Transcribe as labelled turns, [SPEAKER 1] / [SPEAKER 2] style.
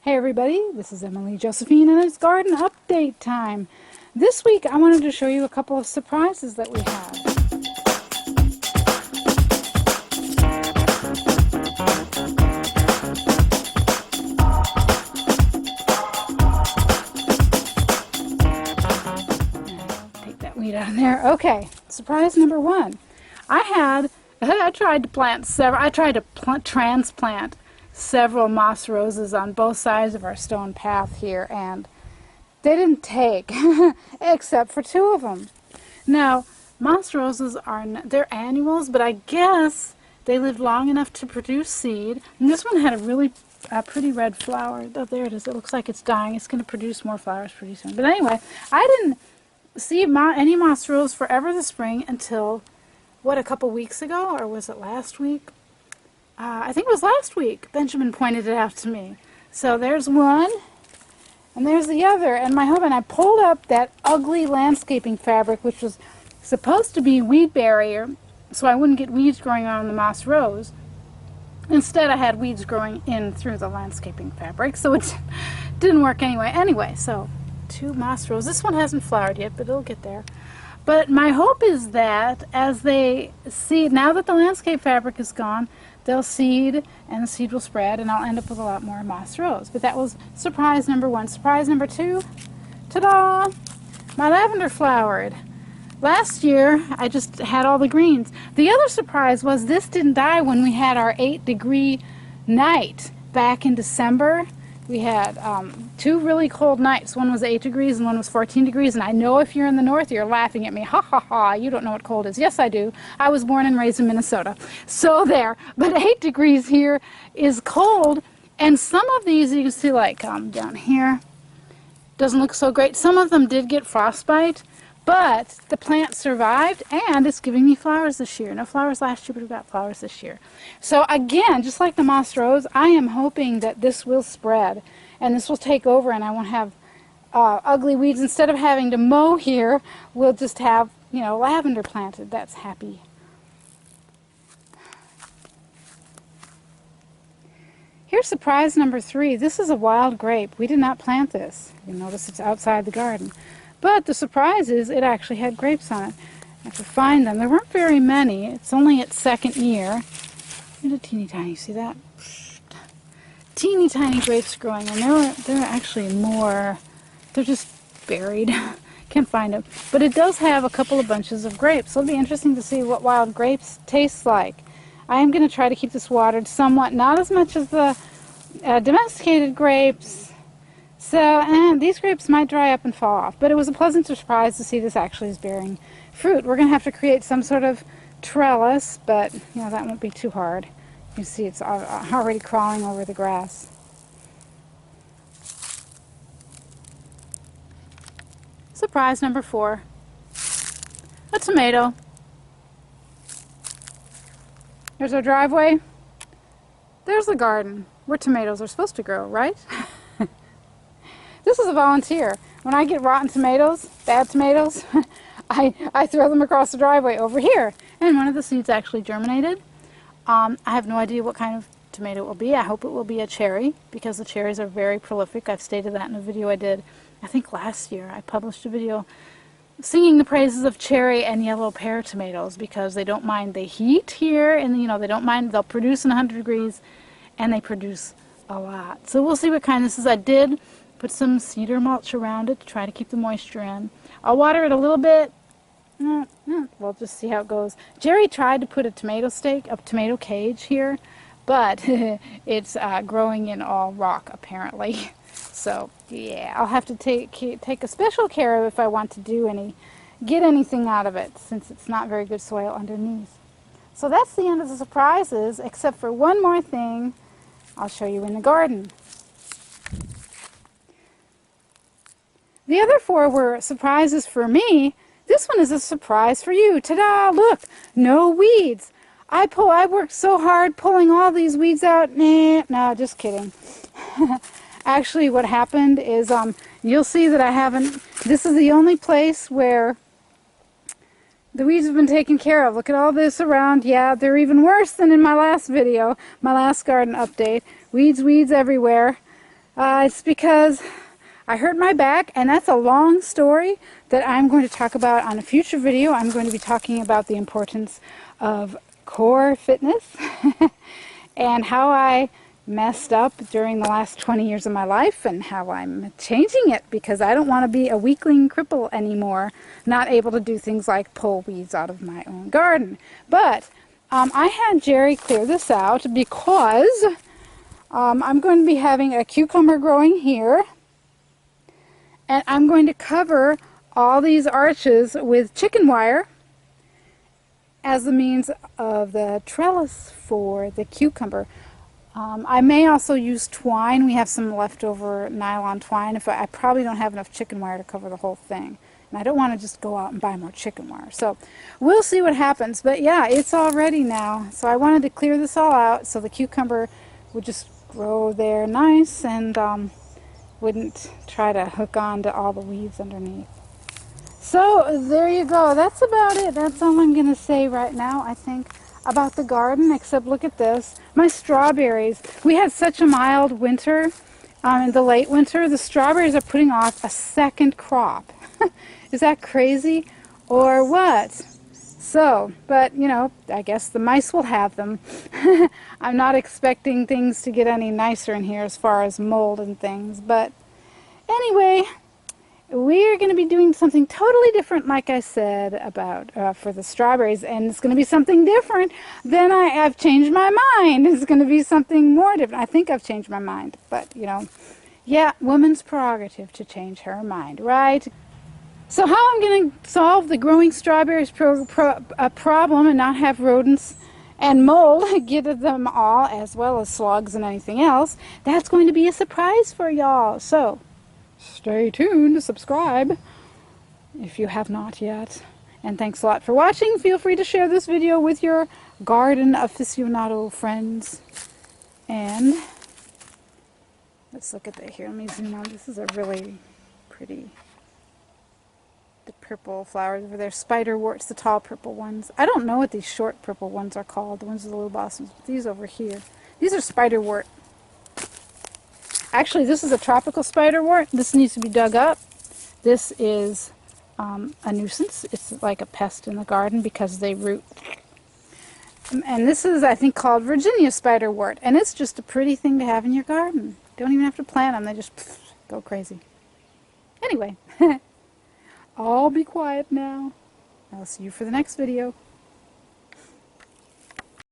[SPEAKER 1] Hey everybody, this is Emily Josephine and it's garden update time. This week I wanted to show you a couple of surprises that we had. Take that weed out of there. Okay, surprise number one. I tried to transplant several moss roses on both sides of our stone path here, and they didn't take except for two of them. Now, moss roses they're annuals, but I guess they lived long enough to produce seed. And this one had a really pretty red flower. Oh, there it is. It looks like it's dying. It's going to produce more flowers pretty soon. But anyway, I didn't see any moss rose forever this spring until, a couple weeks ago? Or was it last week? I think it was last week. Benjamin pointed it out to me. So there's one, and there's the other. And my husband, I pulled up that ugly landscaping fabric, which was supposed to be weed barrier, so I wouldn't get weeds growing on the moss rose. Instead, I had weeds growing in through the landscaping fabric, so it didn't work anyway. Anyway, so two moss roses. This one hasn't flowered yet, but it'll get there. But my hope is that as they seed, now that the landscape fabric is gone, they'll seed and the seed will spread and I'll end up with a lot more moss rose. But that was surprise number one. Surprise number two, ta-da! My lavender flowered. Last year I just had all the greens. The other surprise was this didn't die when we had our 8-degree night back in December. We had two really cold nights. One was 8 degrees and one was 14 degrees. And I know if you're in the north, you're laughing at me. Ha ha ha, you don't know what cold is. Yes, I do. I was born and raised in Minnesota. So there. But 8 degrees here is cold. And some of these, you can see like down here, doesn't look so great. Some of them did get frostbite. But the plant survived, and it's giving me flowers this year. No flowers last year, but we've got flowers this year. So again, just like the moss rose, I am hoping that this will spread, and this will take over, and I won't have ugly weeds. Instead of having to mow here, we'll just have, lavender planted. That's happy. Here's surprise number 3. This is a wild grape. We did not plant this. You notice it's outside the garden. But the surprise is it actually had grapes on it. I have to find them. There weren't very many. It's only its second year. Look at teeny tiny. See that? Teeny tiny grapes growing. And they're actually more. They're just buried. Can't find them. But it does have a couple of bunches of grapes. So it'll be interesting to see what wild grapes taste like. I am going to try to keep this watered somewhat. Not as much as the domesticated grapes. So, these grapes might dry up and fall off, but it was a pleasant surprise to see this actually is bearing fruit. We're going to have to create some sort of trellis, but, that won't be too hard. You see it's already crawling over the grass. Surprise number 4. A tomato. There's our driveway. There's the garden, where tomatoes are supposed to grow, right? This is a volunteer. When I get rotten tomatoes, bad tomatoes, I throw them across the driveway over here. And one of the seeds actually germinated. I have no idea what kind of tomato it will be. I hope it will be a cherry, because the cherries are very prolific. I've stated that in a video I did, I think last year. I published a video singing the praises of cherry and yellow pear tomatoes, because they don't mind the heat here, and they don't mind, they'll produce in 100 degrees, and they produce a lot. So we'll see what kind this is. I did put some cedar mulch around it to try to keep the moisture in. I'll water it a little bit. We'll just see how it goes. Jerry tried to put a tomato cage here, but it's growing in all rock apparently. So yeah, I'll have to take a special care of it if I want to get anything out of it, since it's not very good soil underneath. So that's the end of the surprises, except for one more thing I'll show you in the garden. The other 4 were surprises for me. This one is a surprise for you. Ta-da! Look, no weeds. I worked so hard pulling all these weeds out. No, just kidding. Actually, what happened is you'll see that I haven't. This is the only place where the weeds have been taken care of. Look at all this around. Yeah, they're even worse than in my last video, my last garden update. Weeds everywhere. It's because I hurt my back, and that's a long story that I'm going to talk about on a future video. I'm going to be talking about the importance of core fitness and how I messed up during the last 20 years of my life and how I'm changing it, because I don't want to be a weakling cripple anymore, not able to do things like pull weeds out of my own garden. But I had Jerry clear this out because I'm going to be having a cucumber growing here, and I'm going to cover all these arches with chicken wire as a means of the trellis for the cucumber. I may also use twine. We have some leftover nylon twine. I probably don't have enough chicken wire to cover the whole thing. And I don't want to just go out and buy more chicken wire. So we'll see what happens. But yeah, it's all ready now. So I wanted to clear this all out so the cucumber would just grow there nice and wouldn't try to hook on to all the weeds underneath. So there you go. That's about it. That's all I'm going to say right now, I think, about the garden, except look at this. My strawberries. We had such a mild winter, in the late winter. The strawberries are putting off a second crop. Is that crazy or what? So, but you know, I guess the mice will have them. I'm not expecting things to get any nicer in here as far as mold and things, but anyway, we're going to be doing something totally different, like I said, about for the strawberries, and it's going to be something different. Then I've changed my mind. It's going to be something more different. I think I've changed my mind, but you know, yeah, woman's prerogative to change her mind, right? So how I'm going to solve the growing strawberries problem and not have rodents and mold get at them all, as well as slugs and anything else, that's going to be a surprise for y'all. So stay tuned, subscribe if you have not yet. And thanks a lot for watching. Feel free to share this video with your garden aficionado friends. And let's look at that here. Let me zoom on. This is a really pretty, the purple flowers over there. Spiderworts, the tall purple ones. I don't know what these short purple ones are called, the ones with the little blossoms. But these over here, these are spiderwort. Actually, this is a tropical spiderwort. This needs to be dug up. This is a nuisance. It's like a pest in the garden because they root. And this is, I think, called Virginia spiderwort. And it's just a pretty thing to have in your garden. Don't even have to plant them. They just go crazy. Anyway, I'll be quiet now. I'll see you for the next video.